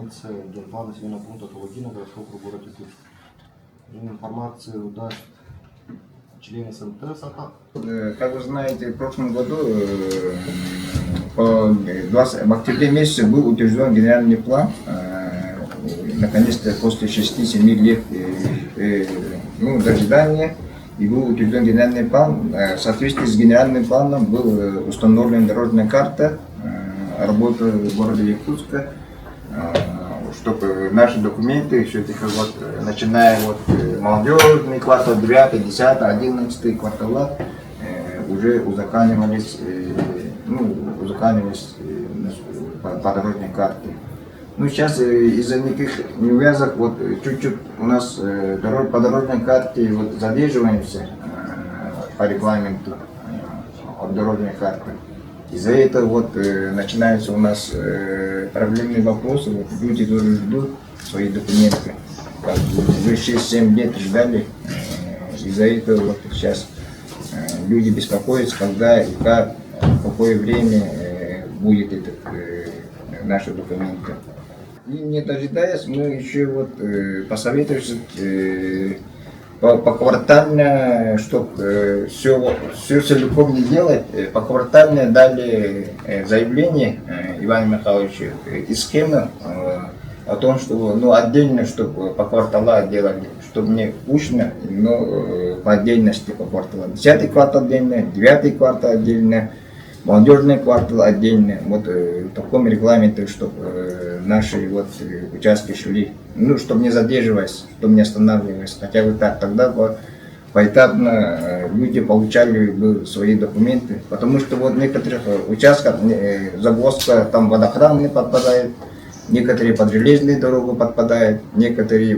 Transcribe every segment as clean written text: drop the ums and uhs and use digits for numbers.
редакция генплана населенного пункта Тулагина городского округа города Иркутск. Информацию даст член СМТ САТА. Как вы знаете, в прошлом году в октябре месяце был утвержден генеральный план. Наконец-то после 6-7 лет ожидания и был утвержден генеральный план. В соответствии с генеральным планом была установлена дорожная карта работы города Иркутска, чтобы наши документы, все-таки начиная молодежный квартал, 9, 10, 11 квартала, уже узаконивались по дорожной карте. Сейчас из-за неких неувязок чуть-чуть у нас по дорожной карте задерживаемся по регламенту от дорожной карты. Из-за этого начинаются у нас проблемные вопросы. Люди тоже ждут свои документы. Уже 6-7 лет ждали. Из-за этого сейчас люди беспокоятся, когда и как, в какое время будет наши документы. И не дожидаясь, мы еще посоветуемся поквартально, чтобы все целиком не делать, поквартально дали заявление Ивану Михайловичу и схему о том, что отдельно, чтобы по кварталам делали, чтобы не кучно, но по отдельности по кварталам. 10-й квартал отдельно, 9-й квартал отдельно, молодежный квартал отдельно. В таком регламенте, чтобы наши участки шли, чтобы не задерживаясь, чтобы не останавливаясь. Хотя бы так, тогда поэтапно люди получали свои документы. Потому что в некоторых участках загвоздка, там водохран не подпадает, некоторые под железную дорогу подпадают, некоторые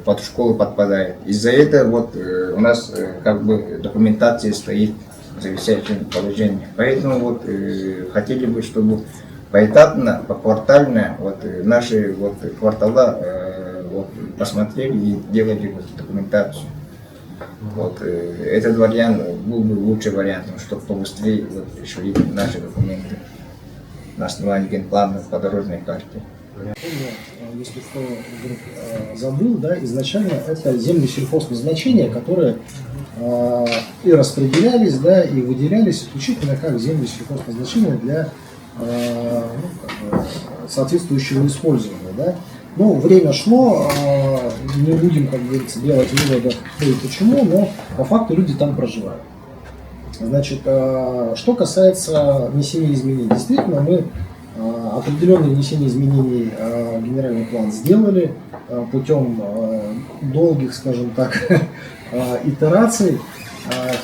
под школу подпадают. Из-за этого у нас документация стоит в зависящем положении. Поэтому хотели бы, чтобы поэтапно, поквартально наши квартала посмотрели и делали документацию. Этот вариант был бы лучший вариантом, чтобы побыстрее шли наши документы на основании генплана по дорожной карте. Если кто вдруг забыл, изначально это земли сельхозназначения, которые и распределялись, и выделялись исключительно как земли сельхозназначения для соответствующего использования. Но время шло, не будем, как говорится, делать выводы, что и почему, но по факту люди там проживают. Значит, что касается внесения изменений, действительно мы определенные внесения изменений в генеральный план сделали путем долгих, скажем так, итераций.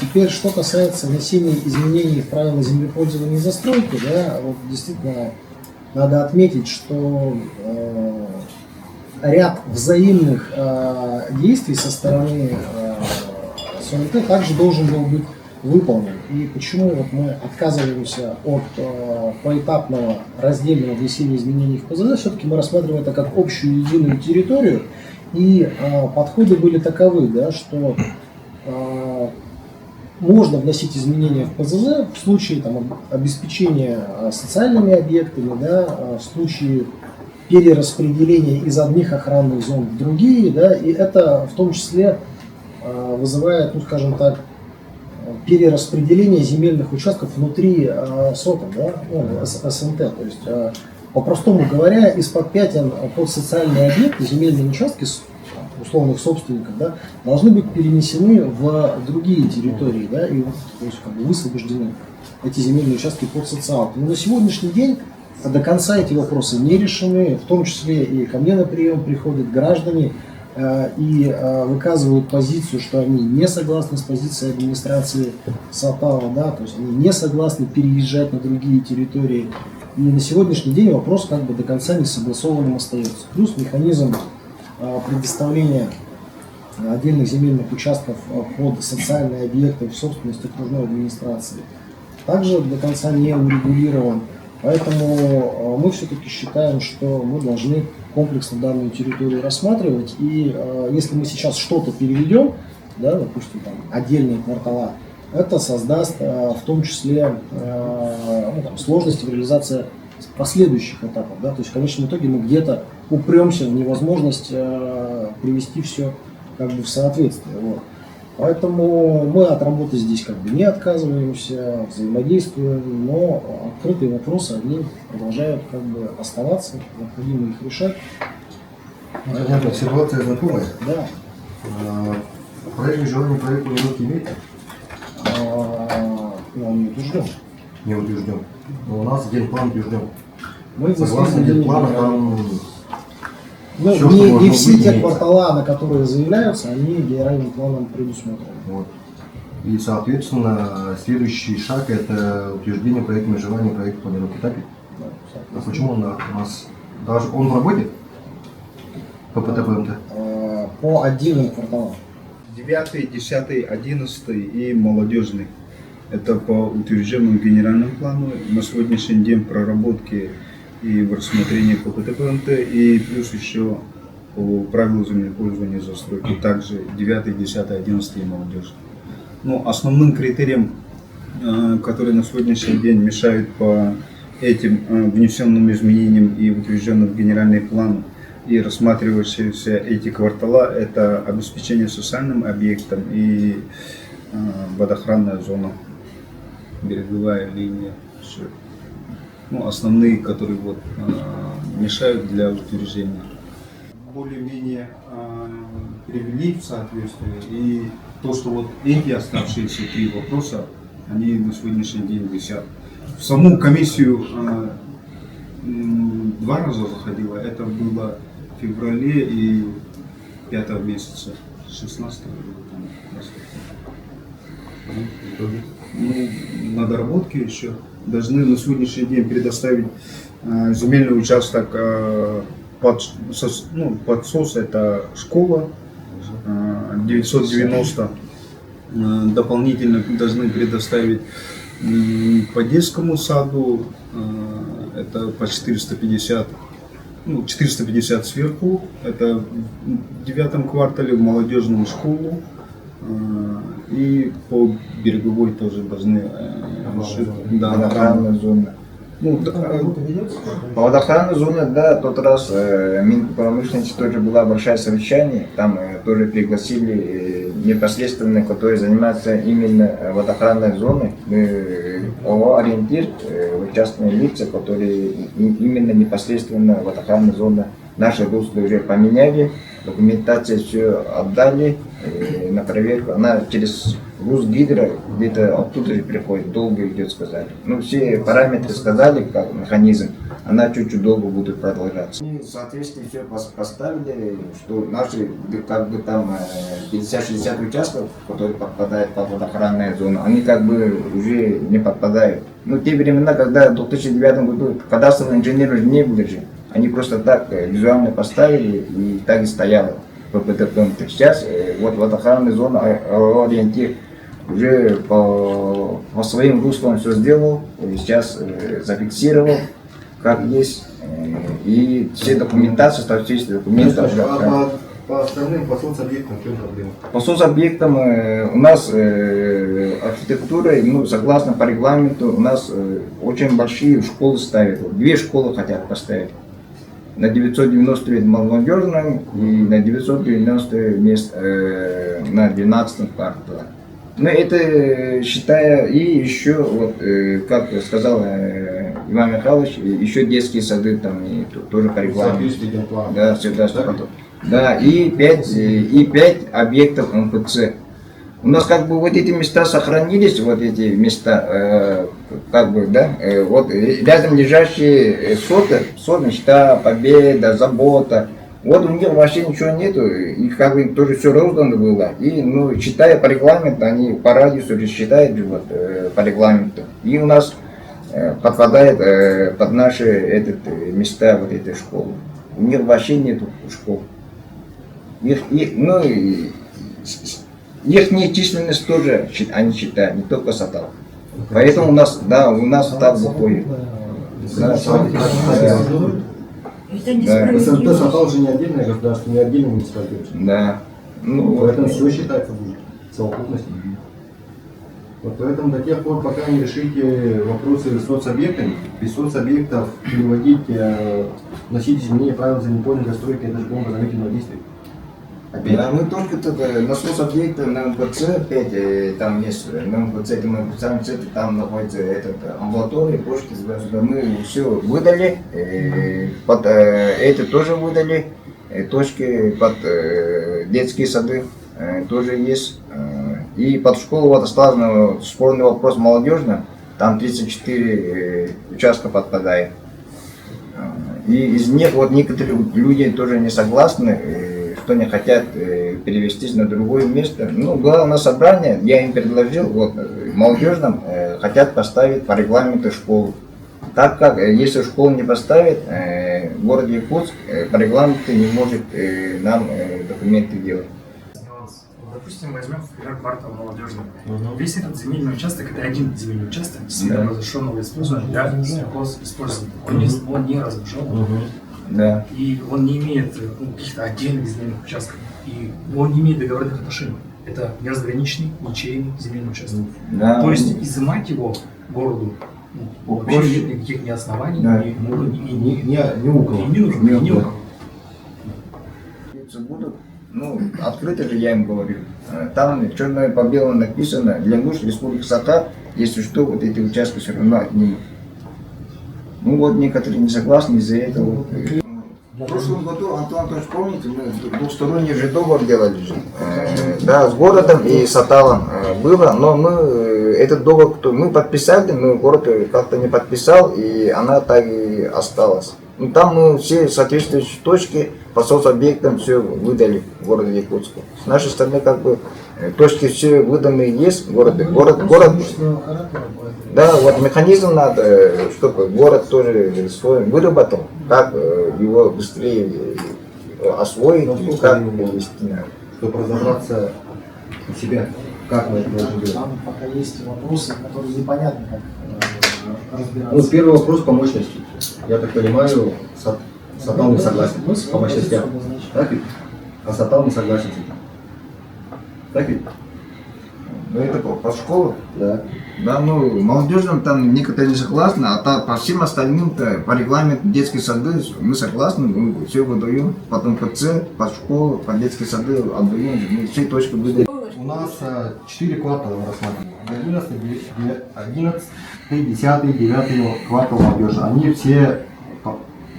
Теперь, что касается внесения изменений в правила землепользования и застройки, действительно надо отметить, что ряд взаимных действий со стороны СМТ также должен был быть выполнен. И почему мы отказываемся от поэтапного раздельного внесения изменений в ПЗЗ, все-таки мы рассматриваем это как общую единую территорию, и подходы были таковы, что можно вносить изменения в ПЗЗ в случае обеспечения социальными объектами, в случае перераспределения из одних охранных зон в другие, и это в том числе вызывает, скажем так, перераспределение земельных участков внутри СОТа, СНТ. То есть, по-простому говоря, из-под пятен под социальные объекты, земельные участки условных собственников, должны быть перенесены в другие территории, и то есть, высвобождены эти земельные участки под социалку. Но на сегодняшний день до конца эти вопросы не решены, в том числе и ко мне на прием приходят граждане и выказывают позицию, что они не согласны с позицией администрации Сатава, то есть они не согласны переезжать на другие территории. И на сегодняшний день вопрос до конца не согласованным остается. Плюс механизм предоставления отдельных земельных участков под социальные объекты в собственности окружной администрации также до конца не урегулирован. Поэтому мы все-таки считаем, что мы должны комплексно данную территорию рассматривать. И если мы сейчас что-то переведем, допустим, отдельные квартала, это создаст в том числе сложности в реализации последующих этапов. Да? То есть в конечном итоге мы где-то упремся в невозможность привести все как бы в соответствие. Вот. Поэтому мы от работы здесь как бы не отказываемся, взаимодействуем, но открытые вопросы, они продолжают как бы оставаться, необходимо их решать. Понятно, ситуация знакомая. Да. Проект желание проекта имеете? Ну, не утвержден. Не утвержден. Но у нас генплан утвержден. Мы Согласно действительно генплану, там ну, всё, не, что не должно все быть, те имеется. квартала, на которые заявляются, они генеральным планом предусмотрены. Вот. И, соответственно, следующий шаг – это утверждение проекта межевания проекта планировки. Так? Да, А соответственно. почему он у нас даже он в работе? По ПТПМТ? По отдельным кварталам. 9, 10, 11 и молодежный. Это по утвержденному генеральному плану. На сегодняшний день проработки и в рассмотрении по ПТПМТ, и плюс еще по правилу землепользования и застройки. Также 9, 10, 11 и молодежный. Но основным критерием, который на сегодняшний день мешает по этим внесенным изменениям и утвержденным в генеральный план и рассматривающиеся эти квартала, это обеспечение социальным объектом и водоохранная зона, береговая линия. Все. Ну, основные, которые вот, мешают для утверждения. Более-менее привели в соответствие, и то, что вот эти оставшиеся 3 вопроса, они на сегодняшний день висят. В саму комиссию 2 раза заходила, это было в феврале и 5 месяца, 16 ну, на доработке еще должны на сегодняшний день предоставить земельный участок под СОС, это школа 990, дополнительно должны предоставить по детскому саду, это по 450, 450 сверху, это в 9 квартале, в молодежную школу, и по береговой тоже должны Водоохранная зона. Ну, да, По водоохранной зоне, да, тот раз Минпромышленности тоже было большое совещание, там тоже пригласили непосредственно, которые занимаются именно водоохранной зоной, ООО «Ориентир», частные лица, которые именно непосредственно водоохранная зона. Наши русла уже поменяли, документацию все отдали на проверку. Она через Русгидро где-то оттуда же приходит, долго идет, сказали. Ну, все параметры сказали, как механизм, она чуть-чуть долго будет продолжаться. И, соответственно, все поставили, что наши, как бы там 50-60 участков, которые подпадают под водоохранную зону, они как бы уже не подпадают. Ну, те времена, когда в 2009 году кадастровый инженер уже не было же, они просто так визуально поставили и так и стояло по ПТПМТ. Сейчас вот водоохранная зона «Ориентир» уже по своим руслам все сделал, сейчас зафиксировал, как есть, и все документации, статистические документы. По остальным, по соцобъектам, в чем проблема? По соцобъектам у нас архитектура, ну, согласно по регламенту, у нас очень большие школы ставят. 2 школы хотят поставить. На 990 молодежном и на 990 мест на 12 квартале. Но это считая, и еще, вот, как сказал Иван Михайлович, еще детские сады там и тоже по регламенту. Да, всегда что-то. Да, и 5 объектов МФЦ. У нас как бы вот эти места сохранились, вот эти места, как бы, да, вот рядом лежащие соты, мечта, победа, забота. Вот у них вообще ничего нету, и как бы тоже все роздано было. И, ну, читая по регламенту, они по радиусу считают вот, по регламенту. И у нас подпадает под наши места вот этой школы. У них вообще нету школ. Их численность тоже они считают, не только садал. Поэтому у нас, да, у нас так выходит. Да, СНТ Сатал же не отдельное государство, не отдельный муниципалитет. да. Ну, Поэтому все считается будет. Совокупность. Вот поэтому до тех пор, пока не решите вопросы с соцобъектами, без соцобъектов переводить, вносить изменения правил землепольной застройки, это же бомбо-замедленного действия. Опять. Да, мы только тут на соцобъекты на МПЦ 5, там есть, на МПЦ, это мы специально центре, там находится этот амбулатория, почта, мы все выдали, под эти тоже выдали, точки под детские сады тоже есть, и под школу вот остался спорный вопрос молодежный, там 34 участка подпадает. И из них вот некоторые люди тоже не согласны, что не хотят перевестись на другое место. Ну, было на собрание, я им предложил, вот, молодежным хотят поставить по регламенту школу. Так как, если школу не поставит, в городе Якутск по регламенту не может нам документы делать. Допустим, возьмем, например, квартал молодежный. Весь этот земельный участок – это один земельный участок, действительно разрешенного использования для сельхозиспользования. Он не разрешен. Да. И он не имеет каких-то отдельных земельных участков. И он не имеет договорных отношений. Это безграничный, ничейный земельный участок. Да. То есть изымать его городу вообще нет никаких ни оснований, Да. ни у кого. и не нужно, и ни у кого. Будут, ну, открыто же я им говорю. Там черное по белому написано, для нужд Республики Саха, если что, вот эти участки все равно отнимут. Ну вот некоторые не согласны из-за этого. В прошлом году, Антон Антонович, помните, мы двухсторонний же договор делали же. Да, с городом и с Аталом было, но мы этот договор мы подписали, но город как-то не подписал, и она так и осталась. Ну, там мы все соответствующие точки по соцобъектам все выдали в городе Якутске. С нашей стороны как бы точки все выданные есть, город. Да, вот механизм надо, чтобы город тоже свой выработал, как его быстрее освоить и как перевести. Чтобы разобраться у себя, как мы это должны делать. Там пока есть вопросы, которые непонятно, как разбираться. Ну, первый вопрос по мощности. Я так понимаю, Сатал не согласен по мощностям. Так ведь? А Сатал не согласен с этим. Так ведь? Ну это по школе? Да. Да, ну, молодежным там некоторые не согласны, а по всем остальным-то по регламенту детские сады мы согласны, мы все выдаем, потом ПЦ, по школу, по детские сады отдаем, мы все точки выдаем. У нас 4 квартала мы рассматриваем. 11, 10, 9 квартал молодежи. Они все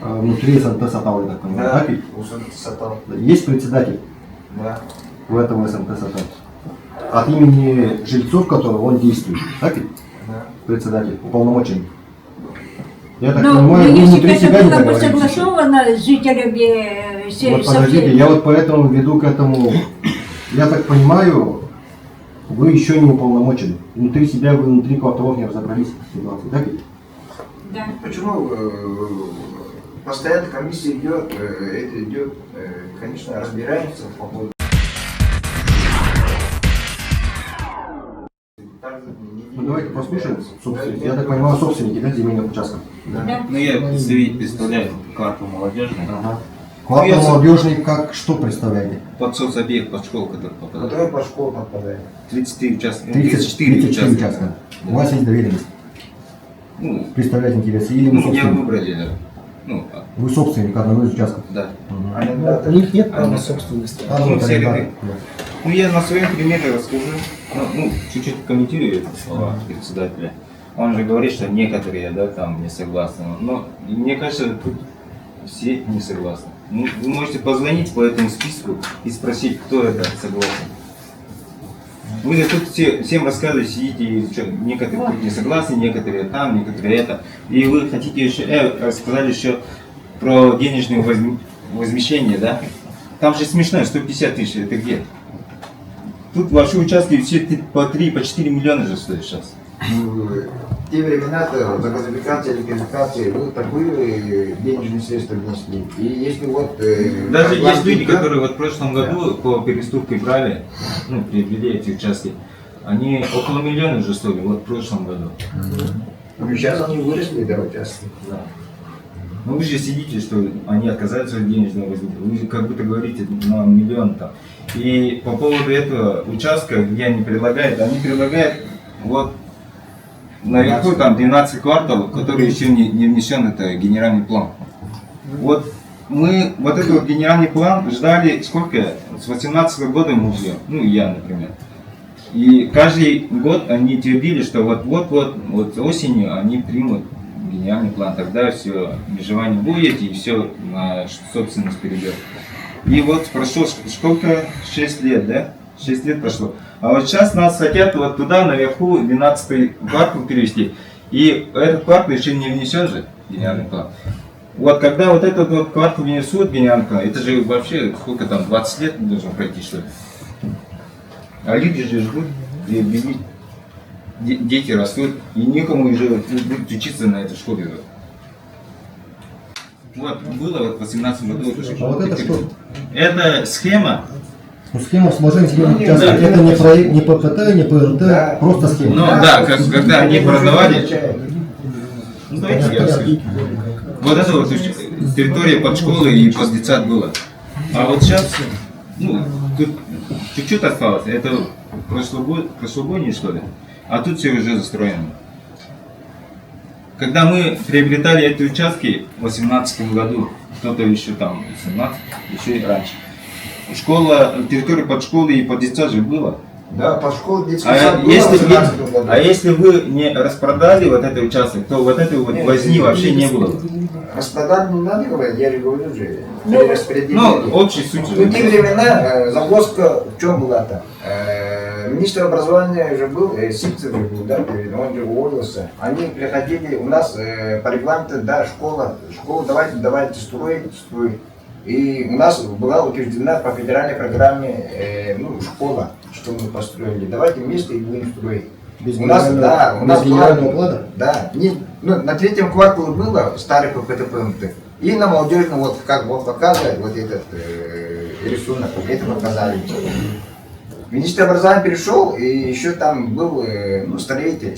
внутри СМТ Сатал, я так понимаю. Да, Так ведь? Сатал. Есть председатель Да. в этом СМТ Сатал. От имени жильцов, которого он действует. Так ведь? Да. Председатель, уполномоченный. Я так Ну, понимаю, вы если внутри это себя не было бы договорились. согласовано с жителями Вот подождите, я вот поэтому веду к этому. Я так понимаю, вы еще не уполномочены. Внутри себя вы внутри кварталов не разобрались в ситуации. Так ведь? Да. Почему постоянно комиссия идет, это идет, конечно, разбираемся по поводу. Ну давайте послушаем собственники. Я так понимаю, собственники, да, земельных участков. Да. Ну, я представляю квартал молодежный. Ага. Квартал молодежный как что представляете? Под соцобъект, под школу, который попадает. Который по школе попадает. 33 участка. 34 участка. участка. У вас есть доверенность. Ну, Представлять интересы или вы ну, меня собственник? выбрали, да. Ну, Вы собственник одного из участков. да. У них нет права собственности. Ну, все да. ряды. Ну, я на своем примере расскажу. Ну, чуть-чуть комментирую эти слова председателя. Он же говорит, что некоторые, да, там не согласны. Но мне кажется, тут все не согласны. Ну, вы можете позвонить по этому списку и спросить, кто это согласен. Вы же тут всем рассказываете, сидите, и что, некоторые тут не согласны, некоторые там, некоторые это. И вы хотите еще, сказали еще про денежное возмещение, да? Там же смешно, 150 тысяч, это где? Тут ваши участки все по 3, по 4 миллиона же стоят сейчас. В те времена-то за газификацию, электрификацию, вы такие денежные средства внесли. И если вот... Даже есть люди, которые вот в прошлом году по переступке брали, ну, приобрели эти участки, они около миллиона уже стоили, вот в прошлом году. Сейчас они выросли, да, участки. Да. Ну вы же сидите, что они отказались от денежного возмещения. Вы же как будто говорите на миллион там. И по поводу этого участка, где они предлагают вот наверху там 12 кварталов, которые еще не внесен, это генеральный план. Вот мы вот этот вот генеральный план ждали сколько? С 18 года мы ждем, ну я, например. И каждый год они твердили, что вот осенью они примут генеральный план, тогда все, межевание будет и все на собственность перейдет. И вот прошло сколько? 6 лет, да? 6 лет прошло. А вот сейчас нас хотят вот туда, наверху, 12-й квартал перевести. И этот квартал еще не внесен же, генеральный план. Вот когда вот этот вот квартал внесут, генеральный план, это же вообще сколько там, 20 лет должно пройти, что ли? А люди же ждут, и дети растут, и некому уже будет учиться на этой школе. Вот было вот в 18 году. А вот это что? Это схема. Ну, схема сложения земельных участков. Это не проект, не ППТ, не ПНТ, просто схема. Ну да, когда они продавали. Ну, давайте я расскажу. Вот это вот территория под школой и под детсад было. А вот сейчас, ну, тут чуть-чуть осталось. Это прошлогоднее, что ли? А тут все уже застроено. Когда мы приобретали эти участки в 2018 году, кто-то еще там, 17, еще и раньше. Школа, территория под школой и под детсад же было. Да, по школе детский А сад было в если, 17 году. если вы не распродали вот этот участок, то вот этой вот возни вообще не было. Распродать не надо говорить, я же говорю же. Ну, Перераспределили. Ну, общий суть В же. те времена загвоздка в чем была-то? Министр образования же был, Сипцев же был, да, он же уволился. Они приходили, у нас по регламенту, да, школа, давайте строить. И у нас была утверждена по федеральной программе школа, что мы построили. Давайте вместе и будем строить. Без У нас, да, у нас генерального плана? Да, на третьем квартале было старый ППТ. И на молодежном, вот как вот показывает, вот этот рисунок, это показали. Министр образования перешел, и еще там был строитель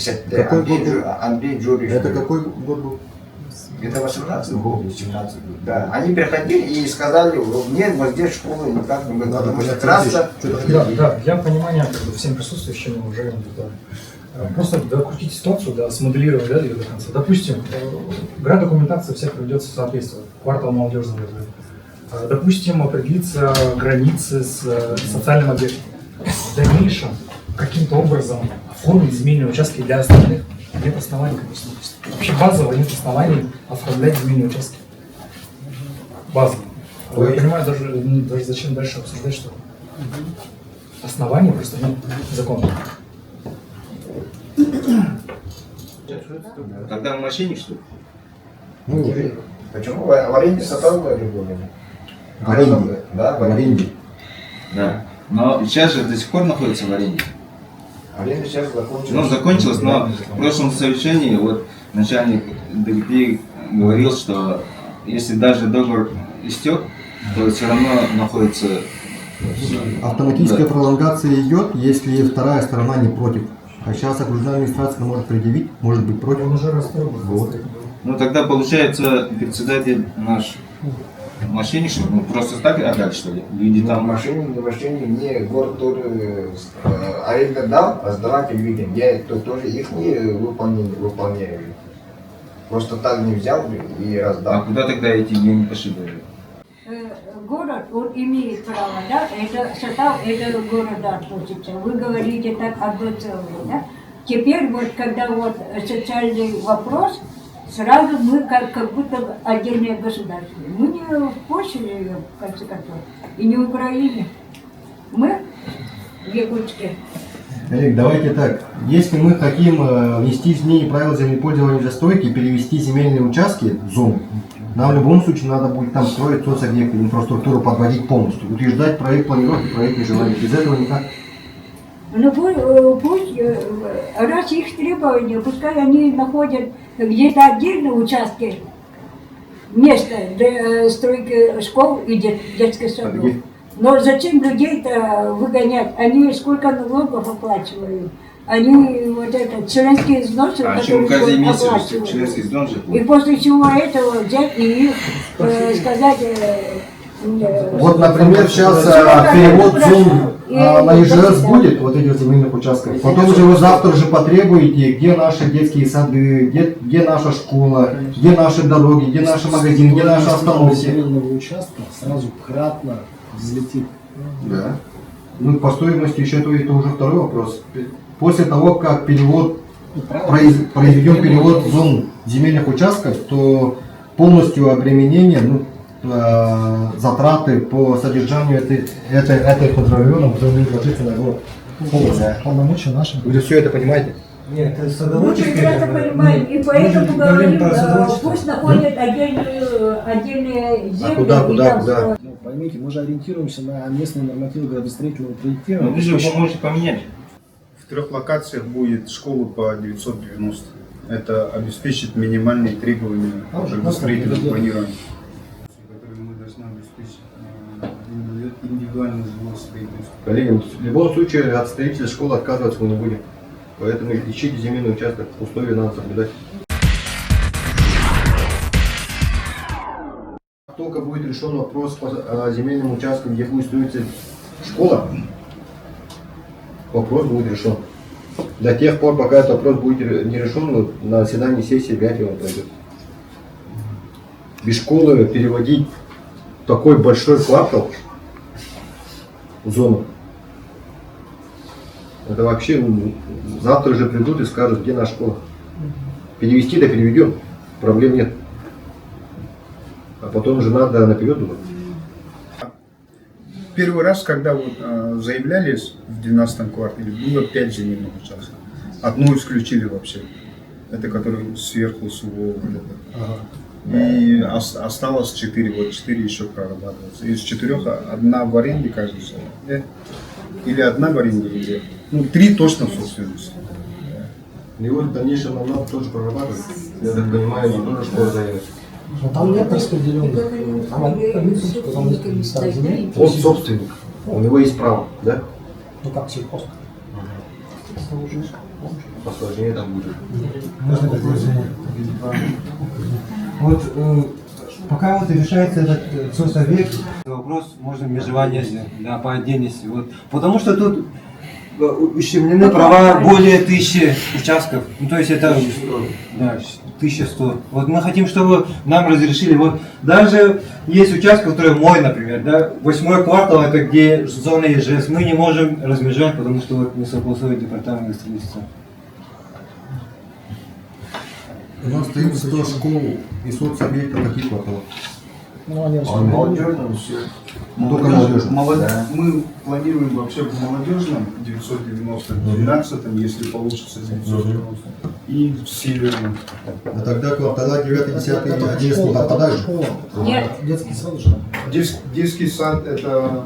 Андрей Джурич. Это какой год был? Это 18 год, 17 год. Да. Они приходили и сказали, нет, вот здесь школы никак не будет. Надо Потому что понять, трасса. Да, для понимания всем присутствующим уже просто докрутить ситуацию, да, смоделировать, да, ее до конца. Допустим, график документации вся проведется соответственно, квартал молодежного развития. Допустим, определиться границы с социальным объектом. В дальнейшем каким-то образом оформить земельные участки для остальных нет оснований, конечно. Вообще базово нет оснований оформлять земельные участки. Базово. Я понимаю, даже зачем дальше обсуждать, что оснований просто нет закона. Тогда мы мошенник, что ли? Ну, Почему? В аренде сотового регулирования. в аренде. Да, В аренде. Да. Но сейчас же до сих пор находится в аренде. Аренда сейчас закончилась. Ну, закончилось, но в прошлом совещании вот начальник ДГП говорил, что если даже договор истек, то все равно находится... Автоматическая Да. пролонгация идет, если вторая сторона не против. А сейчас окружная администрация может предъявить, может быть против. Он уже расстроен. Вот. Ну, тогда получается председатель наш мошенник, что ли? Ну, просто так отдать, что ли? Люди Там там... машине, не машине, мне город тоже аренда дал, а сдавать людям. Я тоже их не выполняю. Просто так не взял и А раздал. куда тогда эти деньги пошли? Город, он имеет право, да, это состав этого города относится. Вы говорите так одно целое, да? Теперь вот, когда вот социальный вопрос, сразу мы как будто отдельное государство. Мы не в Польше живем, в конце концов, и не в Украине. Мы в Якутске. Олег, давайте так. Если мы хотим внести изменения правил землепользования и застройки и перевести земельные участки в зону, нам в любом случае надо будет там строить соцобъекты, инфраструктуру подводить полностью, утверждать проект планировки, проект желания. Без этого никак. Ну пусть, раз их требования, пускай они находят где-то отдельные участки, место для стройки школ и детских садов. Но зачем людей-то выгонять? Они сколько налогов оплачивают? Они вот это, членские взносы, А почему которые каждый месяц оплачивают. членский взнос же И будет? после всего этого взять и их сказать... Вот, например, сейчас перевод зон на ЕЖС будет вот этих земельных участков. Потом уже вы завтра же потребуете, где наши детские сады, где наша школа, где наши дороги, где наши магазины, где наши остановки. земельного участка сразу кратно взлетит. Да. Ну, по стоимости еще это уже второй вопрос. После того, как перевод, произведен перевод в зону земельных участков, то полностью обременение, затраты по содержанию этих микрорайонов будут ложиться на город. Полномочия наши. Вы все это понимаете? Нет, это Мы садоводческое. прекрасно понимаем, и поэтому Мы говорим говорим, про садоводчество. пусть находят отдельные земли куда, и куда, там куда? строят. Ну, поймите, мы же ориентируемся на местные нормативы градостроительного Ну, проектирования. вы же можете поменять. В 3 локациях будет школа по 990. Это обеспечит минимальные требования градостроительного планирования, которые мы должны обеспечить индивидуальное жилое строительство. Коллеги, в любом случае от строителя школы отказываться мы не будем. Поэтому ищите земельный участок, условия надо соблюдать. Как только будет решен вопрос по земельному участку, где будет строиться школа, вопрос будет решен. До тех пор, пока этот вопрос будет не решен, на заседании сессии вряд ли он пройдет. Без школы переводить такой большой квартал в зону, это вообще завтра же придут и скажут, где наша школа. Перевести-то переведем, проблем нет. А потом уже надо наперед думать. Первый раз, когда заявлялись в 12-м квартале, было 5 земельных участков. Одну исключили вообще. Это который сверху СУВО. И осталось 4. Вот 4 еще прорабатываются. Из 4 одна в аренде, кажется. Или одна в аренде, или 3 точно в собственности. И вот в дальнейшем нам надо тоже прорабатывать. Я так понимаю, не тоже школа заявит. Но там нет распределенных. Там один комиссия, что там есть комиссар земель. Он собственник, у него есть право, да? Ну как сельхоз. Посложнее там будет. Можно такое Вот пока вот решается этот соцсовет, вопрос можно межевания по отдельности. Вот, потому что тут ущемлены права более 1000 участков. Ну, то есть это 1100. Вот мы хотим, чтобы нам разрешили. Вот даже есть участок, который мой, например, да, 8-й квартал, это где зона ЕЖС. Мы не можем размежевать, потому что вот не согласует департамент строительства. У нас стоит 100 школ и соцобъектов каких кварталов? Ну, они Молодежным все. Только молодежь. Мы планируем вообще в молодежном 990, в 12-м, если получится 990, и в северном. А тогда квартала 9, 10, 11 не попадаешь? Нет. Детский сад же. Детский сад это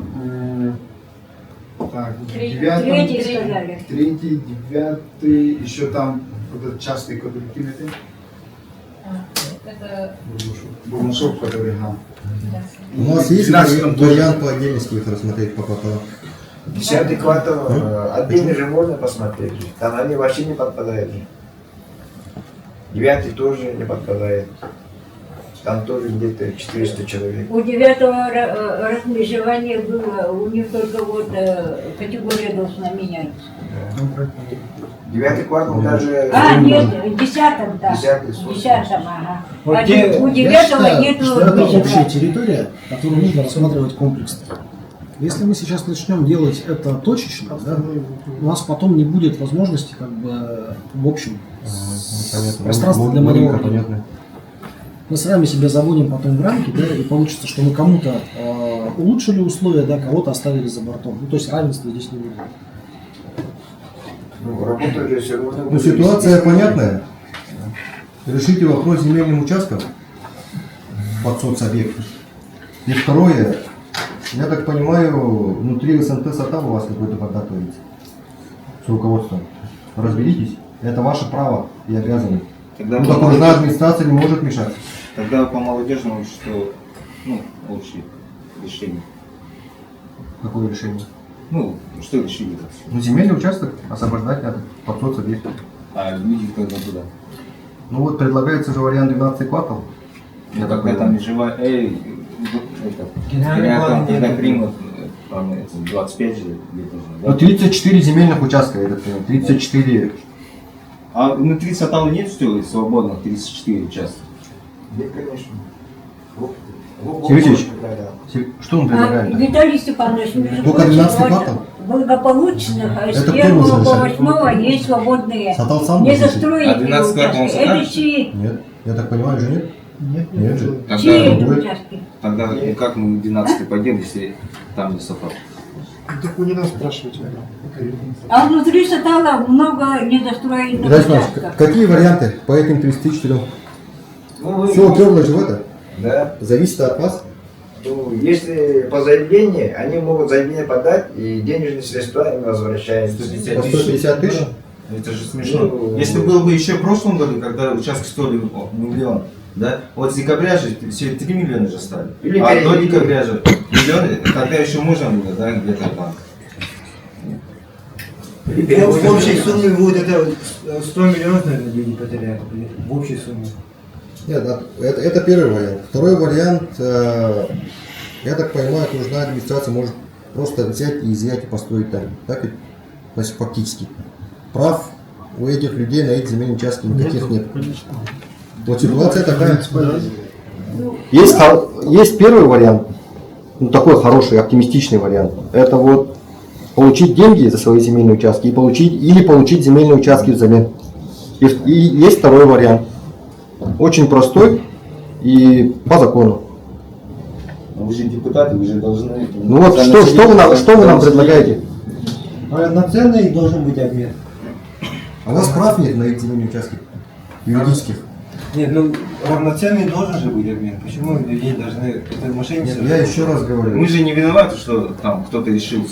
так, Третий сказали. 3-й, 9-й, еще там вот этот частный коллектив. Это Бурмашов, который, У нас есть 12-м вариант по отдельности их рассмотреть по кварталам? 10-й квартал отдельно же можно посмотреть. Там они вообще не подпадают. 9-й тоже не подпадает. Там тоже где-то 400 человек. У 9-го размежевания было, у них только вот категория должна меняться. 9-й квартал даже... Нет, в 10-м, да. 10-й, В 10-м, ага. Вот А те- у Я 9-го считаю, нету что это общая размежевания. территория, которую нужно рассматривать комплексно. Если мы сейчас начнем делать это точечно, да, у нас потом не будет возможности как бы в общем пространства для маневра. Понятно. Мы сами себя заводим потом в рамки, да, и получится, что мы кому-то улучшили условия, да, кого-то оставили за бортом. Ну, то есть равенства здесь не будет. Ну, работа же все равно... Ну, ситуация понятная. Решите вопрос земельным участком под соцобъект. И второе, я так понимаю, внутри СНТ САТА у вас какой-то подготовится с руководством. Разберитесь, это ваше право и обязанность. Тогда, Ну, так нужна администрация не может мешаться. тогда по молодежному что, общее решение. Какое решение? Ну, что решили так все? Ну, земельный участок освобождать надо под соцобъект. А люди тогда туда. Ну вот предлагается же вариант 12 квартал. Ну, когда там не живая, Генеральный план когда нет. примут Там это 25 же где-то же, Ну, да? 34 земельных участка, я так понимаю, 34. А внутри Сатала нет, что ли, свободных 34 участка? Нет, конечно. Сергей Алексеевич, Да. что он предлагает? Виталий Степанович, между Только прочим, 12 вот квартал? благополучных с Это 1 кто по разрешает? 8 есть свободные. Сатал сам Не разрешит? застроить А 12 квартал он участки. Это сатанит? чьи? Нет, я так понимаю, же нет? Нет, Нет же. Тогда, Чьи другой. участки? тогда ну, как мы в 12 пойдем, если там не Сатал? Так у нас спрашивайте. А внутри Сатала много недостроенных Виталий Иванович, участков. какие варианты по этим 34? Ну, вы- Все уперлось же в это? Да. Зависит от вас? Ну, если по заявлению, они могут заявление подать, и денежные средства им возвращаются. 150 По 150 тысяч? Это же смешно. Ну, Если было бы еще в прошлом году, когда участки стоили миллион, да, вот с декабря же все 3 миллиона же стали. Или А до или- декабря же миллионы, тогда еще можно было, да, где-то там. В общей сумме будет это 100 миллионов, наверное, люди потеряют. В общей сумме. Нет, это первый вариант. Второй вариант, я так понимаю, окружная администрация может просто взять и изъять и построить там. Так ведь? То есть фактически. Прав у этих людей на эти земельные участки никаких нет. Вот ситуация такая. Есть первый вариант, ну такой хороший, оптимистичный вариант. Это вот получить деньги за свои земельные участки и получить земельные участки взамен. И есть второй вариант. Очень простой и по закону. Вы же депутаты, вы же должны... Ну вот что вы нам предлагаете? Равноценный должен быть обмен. А у вас прав нет на эти земельные участки юридических. Нет, ну равноценный должен же быть обмен. Почему людей должны это мошенничество? Я еще раз говорю. Мы же не виноваты, что там кто-то решил.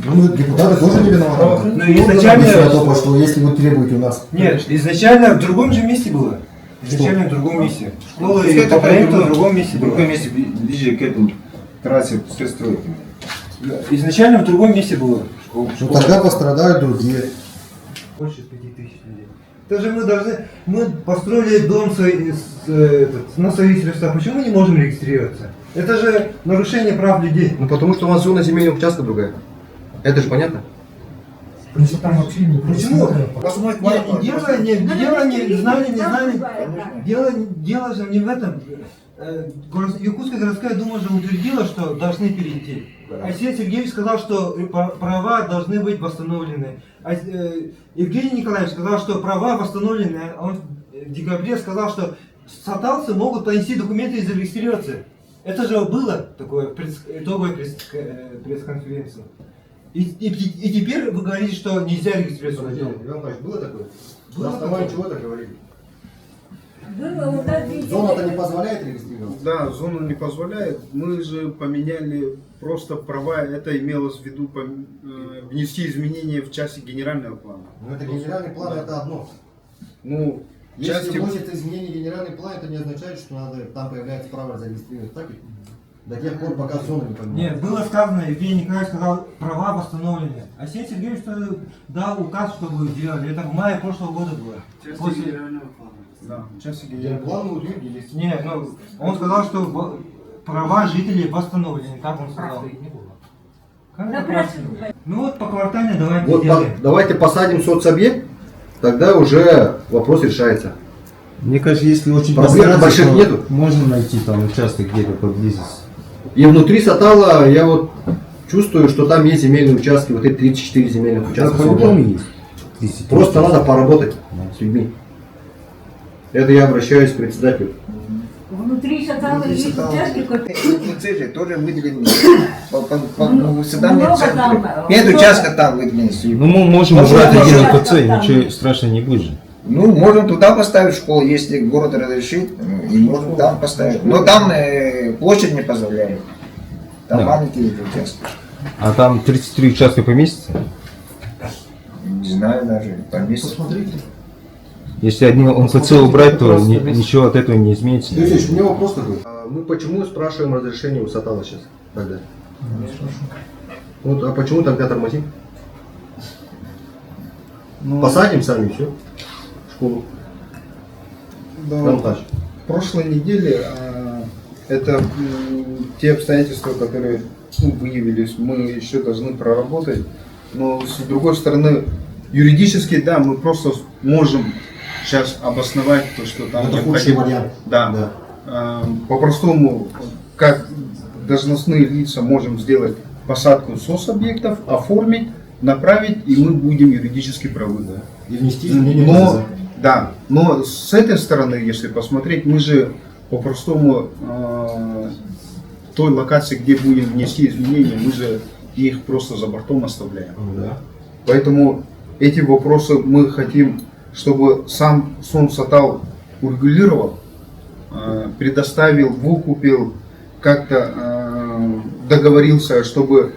Ну, депутаты тоже не виноваты. Ну, изначально- Если на то пошло, если вы требуете у нас. Нет, изначально в другом же месте было. Изначально в другом месте. Школа и Пускай по такая проекту в другом- другом месте В было. другом месте, ближе к этому трассе, пускай строят. Изначально в другом месте было. Ну тогда пострадают другие. Больше 5000 людей. Даже мы построили дом на свои средства. Почему мы не можем регистрироваться? Это же нарушение прав людей. Ну потому что у вас зона земельного участка другая. Это же понятно? Если там вообще не Почему? Посмотреть Нет, дело не знали, не знали. Конечно. Дело же не в этом. Якутская городская дума же утвердила, что должны перейти. Арсений Сергеевич сказал, что права должны быть восстановлены. Евгений Николаевич сказал, что права восстановлены. Он в декабре сказал, что саталцы могут понести документы и зарегистрироваться. Это же было такое итоговая пресс-конференция. И теперь вы говорите, что нельзя регистрироваться. Иван Павлович, было такое? Было На основании такое. чего так говорили? Было у нас видите, Зона-то не позволяет регистрироваться. Да, зона не позволяет. Мы же поменяли просто права. Это имелось в виду внести изменения в части генерального плана. Но это генеральный план, это одно. Ну, в Если части... вносится изменение в генеральный план, это не означает, что надо, там появляется право зарегистрировать. Так ведь? До тех пор, пока зона не поменяется. Нет, было сказано, Евгений Николаевич сказал, права восстановлены. Арсений Сергеевич дал указ, чтобы делали. Это в мае прошлого года было. После- Да, в части Генеральный генерального план мы утвердились. Нет, ну, он сказал, что права жителей восстановлены. Так он сказал. Прав-то и не было. Как на это прессе правильно? Ну вот поквартально давайте Вот сделаем. давайте посадим соцобъект, тогда уже вопрос решается. Мне кажется, если очень Проблем постараться, больших то нету. можно найти там участок где-то поблизости. И внутри Сатала я вот чувствую, что там есть земельные участки, вот эти 34 земельных Да, участка. по-любому есть. 30. Просто надо поработать с людьми. Это я обращаюсь к председателю. внутри Сатала есть участки, которые... КПЦ же тоже выделены. По заданию Много центра. там, 5 много. участков там выделены. Ну мы можем Можно убрать один еще КПЦ, там. ничего страшного не будет же. Ну, можем туда поставить школу, если город разрешит, и можем там поставить. Но там площадь не позволяет. Там Да. маленькие эти участки. А там 33 участка поместится? Не знаю даже, поместится. Если один МФЦ убрать, то ничего от этого не изменится. Сергей Алексеевич, у меня вопрос такой. Мы почему спрашиваем разрешение у Сатала сейчас? Тогда? Вот, а почему тогда тормозим? Ну, Посадим сами и все. Школу. да, Монтаж. в прошлой неделе это те обстоятельства, которые выявились, мы еще должны проработать. Но с другой стороны, юридически, да, мы просто можем сейчас обосновать то, что там Это худший необходимо. вариант. Да. По-простому, как должностные лица можем сделать посадку соцобъектов, оформить, направить, и мы будем юридически правы. Да. И внести изменения в ПЗЗ. Да, но с этой стороны, если посмотреть, мы же по-простому той локации, где будем внести изменения, мы же их просто за бортом оставляем. Да. Поэтому эти вопросы мы хотим, чтобы сам сон Сатал урегулировал, предоставил, выкупил, как-то договорился, чтобы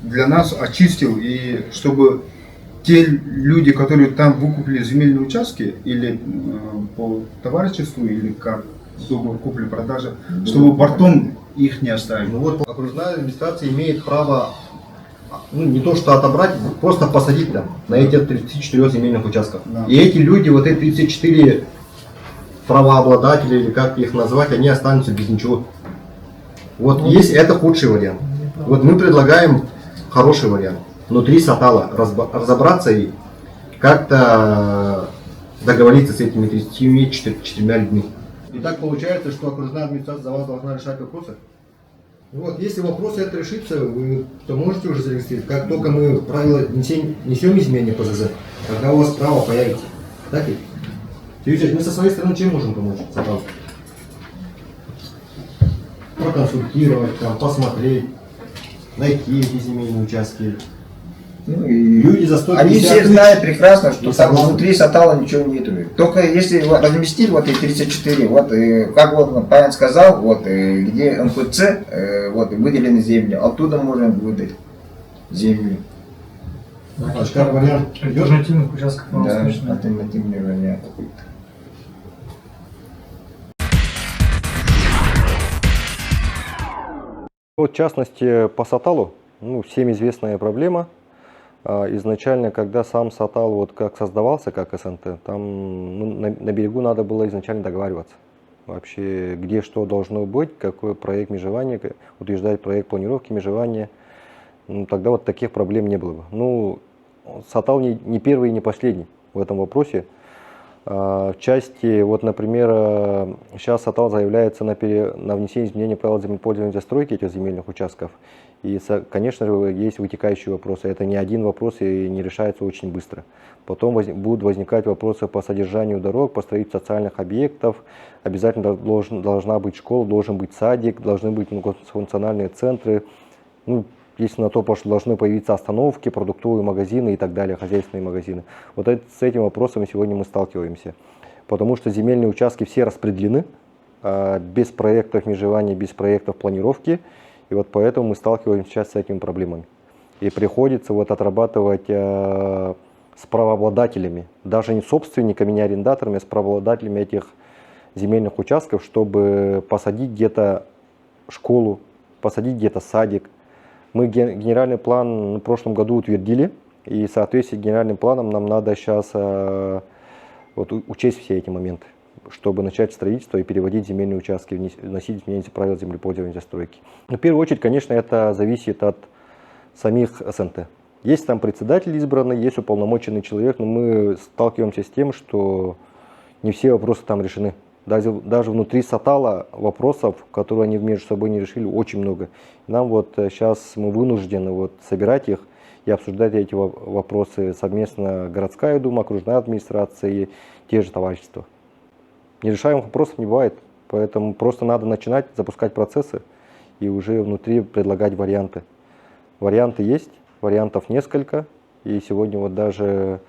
для нас очистил, и чтобы те люди, которые там выкупили земельные участки, или по товариществу, или как договор купли-продажи, чтобы бортом их не оставили. Ну вот окружная администрация имеет право, ну, не то что отобрать, просто посадить там на эти 34 земельных участков. Да. И эти люди, вот эти 34 правообладатели, или как их назвать, они останутся без ничего. Вот есть это худший вариант. Вот мы предлагаем хороший вариант. Внутри Сатала разобраться и как-то договориться с этими 34 людьми. И так получается, что окружная администрация за вас должна решать вопросы. Ну вот, если вопрос это решится, вы то можете уже зарегистрировать. Как только мы правила несем изменения по ЗЗ, тогда у вас право появится. Так ведь? Юрий, мы со своей стороны чем можем помочь? Саталу? Проконсультировать, там, посмотреть, найти эти земельные участки. Ну, и Люди за 150 они все тысяч знают прекрасно, что не там согласны. внутри Сатала ничего нету. Только если вот разместить вот эти 34, вот как вот Павел сказал, вот где МФЦ, вот выделены земли, оттуда можно выдать землю. Значит, как вариант идет? Альтернативных участков у нас Да, точно нет. альтернативный вариант какой-то. Вот в частности по Саталу, ну, всем известная проблема. Изначально, когда сам Сатал вот как создавался, как СНТ, там ну, на берегу надо было изначально договариваться. Вообще, где что должно быть, какой проект межевания, утверждать проект планировки межевания. Ну, тогда вот таких проблем не было бы. Ну, Сатал не первый и не последний в этом вопросе. В части, вот, например, сейчас Сатал заявляется на внесение изменений правил землепользования и застройки этих земельных участков. И, конечно же, есть вытекающие вопросы. Это не один вопрос и не решается очень быстро. Потом будут возникать вопросы по содержанию дорог, по строительству социальных объектов. Обязательно должна быть школа, должен быть садик, должны быть функциональные центры. Ну, если на то пошло, должны появиться остановки, продуктовые магазины и так далее, хозяйственные магазины. Вот с этим вопросом сегодня мы сталкиваемся. Потому что земельные участки все распределены, без проектов межевания, без проектов планировки. И вот поэтому мы сталкиваемся сейчас с этими проблемами. И приходится вот отрабатывать с правообладателями, даже не собственниками, не арендаторами, а с правообладателями этих земельных участков, чтобы посадить где-то школу, посадить где-то садик. Мы генеральный план в прошлом году утвердили, и в соответствии с генеральным планом нам надо сейчас вот, учесть все эти моменты, чтобы начать строительство и переводить земельные участки, вносить изменения в правила землепользования и застройки. Но в первую очередь, конечно, это зависит от самих СНТ. Есть там председатель избранный, есть уполномоченный человек, но мы сталкиваемся с тем, что не все вопросы там решены. Даже внутри Сатала вопросов, которые они между собой не решили, очень много. И нам вот сейчас мы вынуждены вот собирать их и обсуждать эти вопросы совместно городская дума, окружная администрация и те же товарищества. Нерешаемых вопросов не бывает, поэтому просто надо начинать запускать процессы и уже внутри предлагать варианты. Варианты есть, вариантов несколько, и сегодня вот даже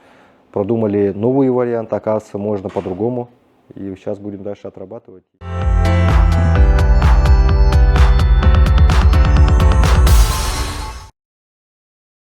продумали новые варианты, оказывается, можно по-другому, и сейчас будем дальше отрабатывать.